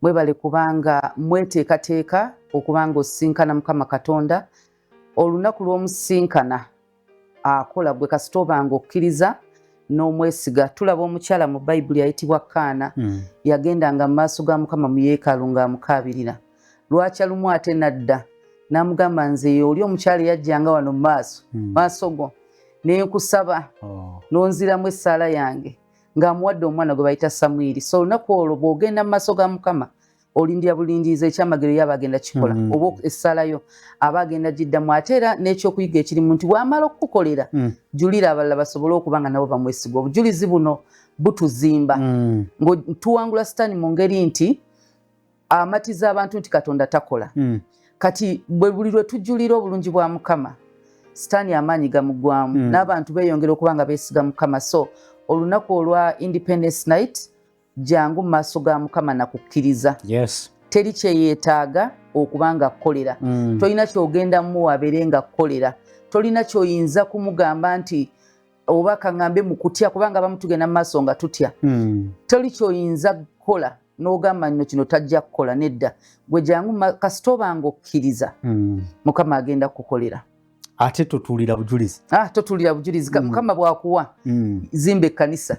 mwebale kubanga mweteekateeka okubanga osinkana Mukama Katonda. Olunaku lw'omusinkana akola gwe kasita obanga okkiriza n'omwesiga. Tulaba omukyala mu Bayibuli ayitibwa Kaana yagendanga mu maaso ga Mukama mu yeekaalu ng'amukaabirira. Lwakya lumu ate nadda n'amugamba nze oli omukyala yajjanga wano mu maaso go ne nkusaba n'onziramu essaala yange ng'amuwadde omwana gwe bayita Samwiri. So olunaku olwo bw'ogenda mu maaso ga Mukama olindira bulindiriza ekyamagero yaba agenda kikola oba essaala yo aba agenda giddamu. Ate era n'ekyokuyiga ekirimu nti bw'amala okukukolera julira abalala basobole okuba nga nabo bamwesiga. Obujulizi buno butuzimba tuwangula Sitaani mu ngeri nti amatiza abantu nti Katonda takola. Kati bwe buli lwe tujulira obulungi bwa Mukama Sitaani amaanyi gamuggwamu n'abantu beeyongera okuba nga beesiga Mukama. So olunaku olwa Independence Night jangu mu maaso ga Mukama nakukkiriza. Teri kyeyeetaaga okuba nga kkolera. Tolina kyogenda mu abeere nga kkolera. Tolina kyoyinza kumugamba nti oba kaŋŋambe mu kutya kubanga abamu tugenda mu maaso nga tutya. Toli kyoyinza kukola n'ogamba nno kino tajja kukola. Nedda, gwe jangu kasita obanga okkiriza Mukama agenda kukolera. Ate totuulira bujulizi. Totuulira bujulizi. Mukama bw'akuwa zimba ekkanisa